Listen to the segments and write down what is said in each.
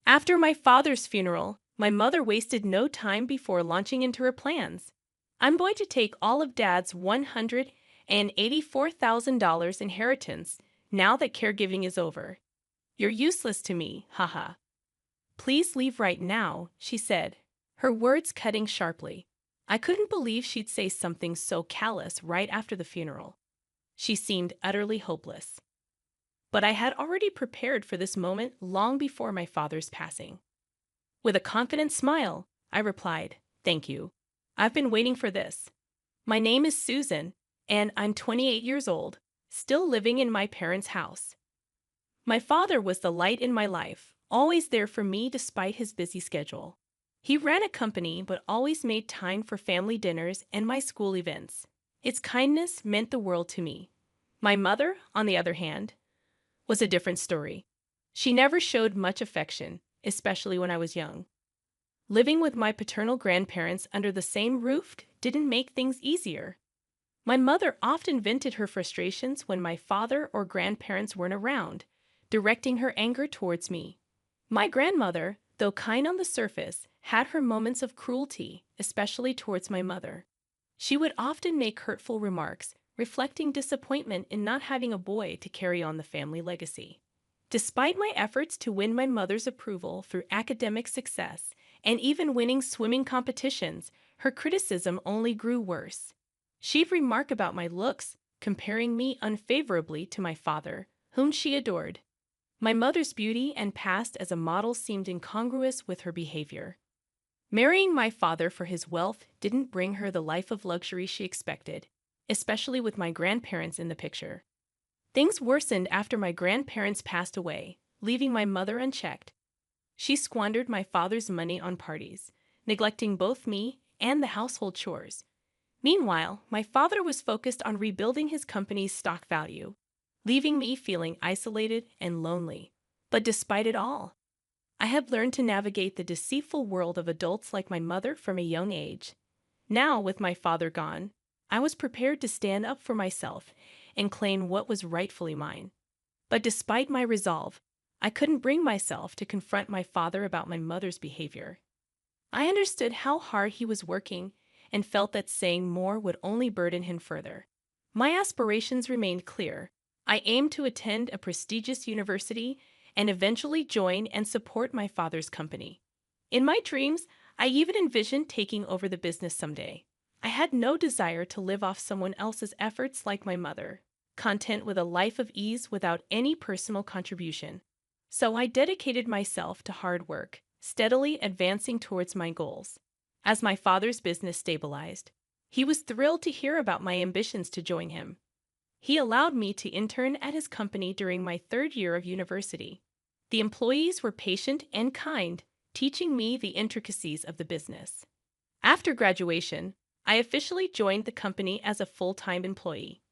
After my father's funeral, my mother wasted no time before launching into her plans. I'm going to take all of Dad's $184,000 inheritance now that caregiving is over. You're useless to me, haha. Please leave right now, she said, her words cutting sharply. I couldn't believe she'd say something so callous right after the funeral. She seemed utterly hopeless. But I had already prepared for this moment long before my father's passing. With a confident smile, I replied, "Thank you. I've been waiting for this. My name is Susan, and I'm 28 years old, still living in my parents' house." My father was the light in my life, always there for me despite his busy schedule. He ran a company but always made time for family dinners and my school events. Its kindness meant the world to me. My mother, on the other hand, was a different story. She never showed much affection, especially when I was young. Living with my paternal grandparents under the same roof didn't make things easier. My mother often vented her frustrations when my father or grandparents weren't around, directing her anger towards me. My grandmother, though kind on the surface, had her moments of cruelty, especially towards my mother. She would often make hurtful remarks, reflecting disappointment in not having a boy to carry on the family legacy. Despite my efforts to win my mother's approval through academic success and even winning swimming competitions, her criticism only grew worse. She'd remark about my looks, comparing me unfavorably to my father, whom she adored. My mother's beauty and past as a model seemed incongruous with her behavior. Marrying my father for his wealth didn't bring her the life of luxury she expected, especially with my grandparents in the picture. Things worsened after my grandparents passed away, leaving my mother unchecked. She squandered my father's money on parties, neglecting both me and the household chores. Meanwhile, my father was focused on rebuilding his company's stock value, leaving me feeling isolated and lonely. But despite it all, I had learned to navigate the deceitful world of adults like my mother from a young age. Now, with my father gone, I was prepared to stand up for myself and claim what was rightfully mine. But despite my resolve, I couldn't bring myself to confront my father about my mother's behavior. I understood how hard he was working and felt that saying more would only burden him further. My aspirations remained clear. I aimed to attend a prestigious university and eventually join and support my father's company. In my dreams, I even envisioned taking over the business someday. I had no desire to live off someone else's efforts like my mother, content with a life of ease without any personal contribution. So I dedicated myself to hard work, steadily advancing towards my goals. As my father's business stabilized, he was thrilled to hear about my ambitions to join him. He allowed me to intern at his company during my third year of university. The employees were patient and kind, teaching me the intricacies of the business. After graduation, I officially joined the company as a full-time employee.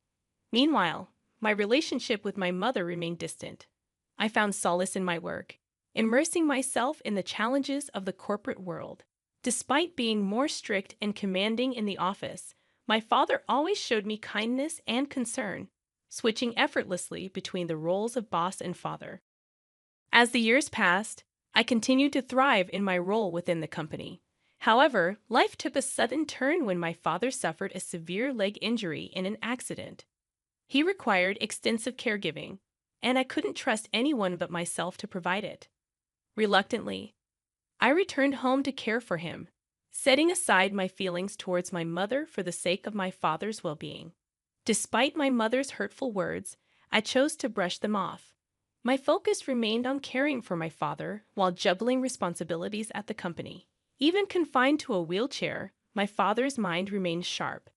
Meanwhile, my relationship with my mother remained distant. I found solace in my work, immersing myself in the challenges of the corporate world. Despite being more strict and commanding in the office, my father always showed me kindness and concern, switching effortlessly between the roles of boss and father. As the years passed, I continued to thrive in my role within the company. However, life took a sudden turn when my father suffered a severe leg injury in an accident. He required extensive caregiving, and I couldn't trust anyone but myself to provide it. Reluctantly, I returned home to care for him, setting aside my feelings towards my mother for the sake of my father's well-being. Despite my mother's hurtful words, I chose to brush them off. My focus remained on caring for my father while juggling responsibilities at the company. Even confined to a wheelchair, my father's mind remained sharp,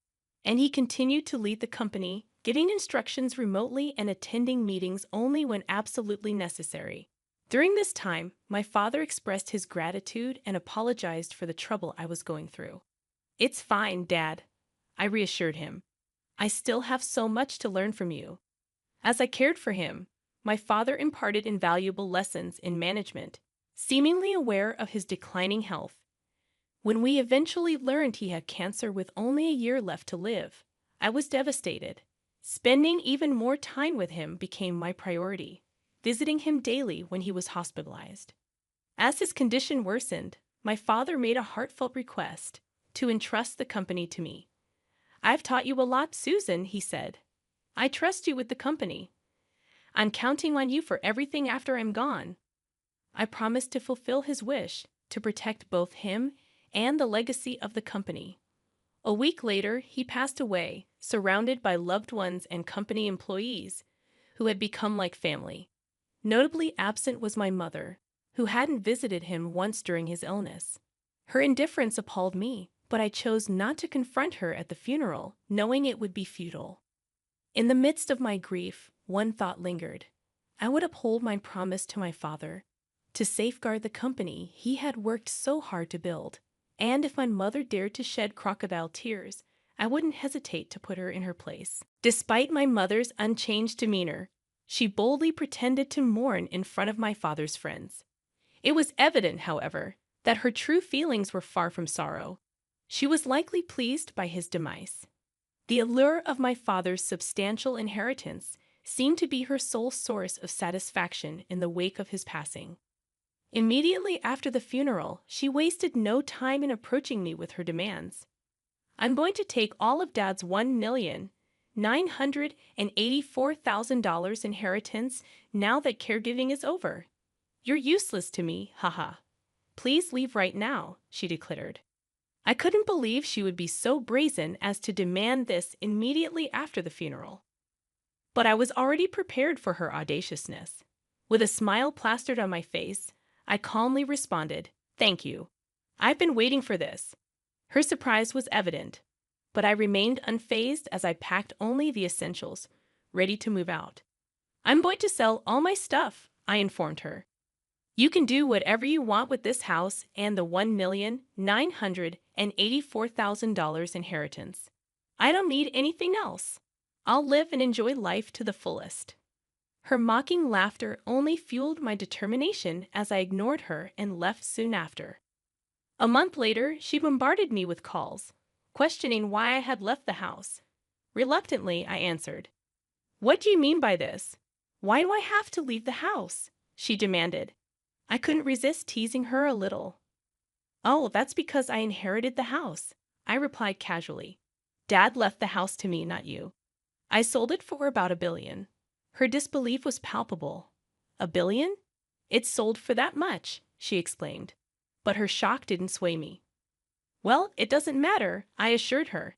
and he continued to lead the company, getting instructions remotely and attending meetings only when absolutely necessary. During this time, my father expressed his gratitude and apologized for the trouble I was going through. "It's fine, Dad," I reassured him. "I still have so much to learn from you." As I cared for him, my father imparted invaluable lessons in management, seemingly aware of his declining health. When we eventually learned he had cancer with only a year left to live, I was devastated. Spending even more time with him became my priority, visiting him daily when he was hospitalized. As his condition worsened, my father made a heartfelt request to entrust the company to me. "I've taught you a lot, Susan," he said. "I trust you with the company. I'm counting on you for everything after I'm gone." I promised to fulfill his wish to protect both him and the legacy of the company. A week later, he passed away, surrounded by loved ones and company employees who had become like family. Notably absent was my mother, who hadn't visited him once during his illness. Her indifference appalled me, but I chose not to confront her at the funeral, knowing it would be futile. In the midst of my grief, one thought lingered. I would uphold my promise to my father, to safeguard the company he had worked so hard to build. And if my mother dared to shed crocodile tears, I wouldn't hesitate to put her in her place. Despite my mother's unchanged demeanor, she boldly pretended to mourn in front of my father's friends. It was evident, however, that her true feelings were far from sorrow. She was likely pleased by his demise. The allure of my father's substantial inheritance seemed to be her sole source of satisfaction in the wake of his passing. Immediately after the funeral, she wasted no time in approaching me with her demands. "I'm going to take all of Dad's $1,984,000 inheritance now that caregiving is over. You're useless to me, haha. Please leave right now," she declared. I couldn't believe she would be so brazen as to demand this immediately after the funeral. But I was already prepared for her audaciousness. With a smile plastered on my face, I calmly responded, "Thank you. I've been waiting for this." Her surprise was evident, but I remained unfazed as I packed only the essentials, ready to move out. "I'm going to sell all my stuff," I informed her. "You can do whatever you want with this house and the $1,984,000 inheritance. I don't need anything else. I'll live and enjoy life to the fullest." Her mocking laughter only fueled my determination as I ignored her and left soon after. A month later, she bombarded me with calls, questioning why I had left the house. Reluctantly, I answered. "What do you mean by this? Why do I have to leave the house?" she demanded. I couldn't resist teasing her a little. "Oh, that's because I inherited the house," I replied casually. "Dad left the house to me, not you. I sold it for about $1 billion. Her disbelief was palpable. "$1 billion? It sold for that much," she exclaimed. But her shock didn't sway me. "Well, it doesn't matter," I assured her.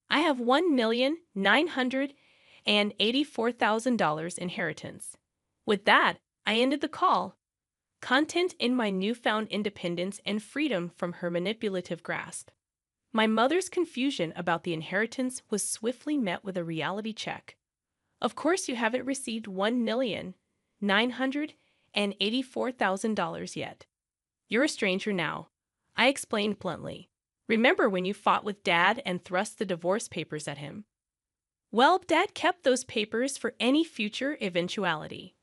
"I have $1,984,000 inheritance." With that, I ended the call, content in my newfound independence and freedom from her manipulative grasp. My mother's confusion about the inheritance was swiftly met with a reality check. "Of course you haven't received $1,984,000 yet. You're a stranger now," I explained bluntly. "Remember when you fought with Dad and thrust the divorce papers at him? Well, Dad kept those papers for any future eventuality.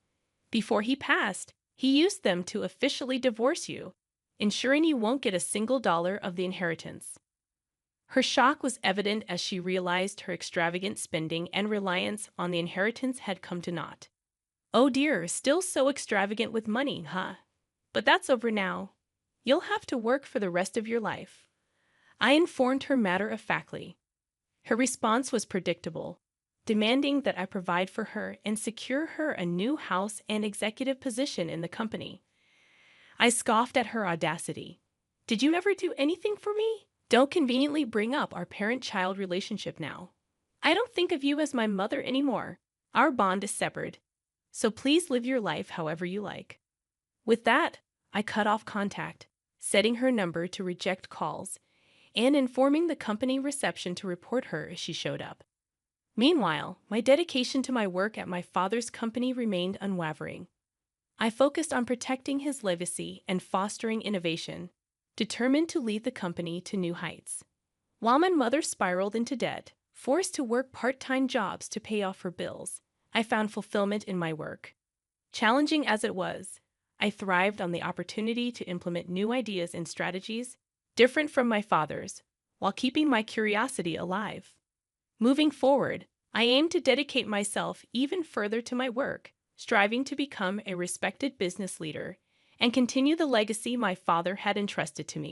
Before he passed, he used them to officially divorce you, ensuring you won't get a single dollar of the inheritance." Her shock was evident as she realized her extravagant spending and reliance on the inheritance had come to naught. "Oh dear, still so extravagant with money, huh? But that's over now. You'll have to work for the rest of your life," I informed her matter-of-factly. Her response was predictable, demanding that I provide for her and secure her a new house and executive position in the company. I scoffed at her audacity. "Did you ever do anything for me? Don't conveniently bring up our parent-child relationship now. I don't think of you as my mother anymore. Our bond is severed. So please live your life however you like." With that, I cut off contact, setting her number to reject calls, and informing the company reception to report her if she showed up. Meanwhile, my dedication to my work at my father's company remained unwavering. I focused on protecting his legacy and fostering innovation, determined to lead the company to new heights. While my mother spiraled into debt, forced to work part-time jobs to pay off her bills, I found fulfillment in my work. Challenging as it was, I thrived on the opportunity to implement new ideas and strategies, different from my father's, while keeping my curiosity alive. Moving forward, I aim to dedicate myself even further to my work, striving to become a respected business leader and continue the legacy my father had entrusted to me.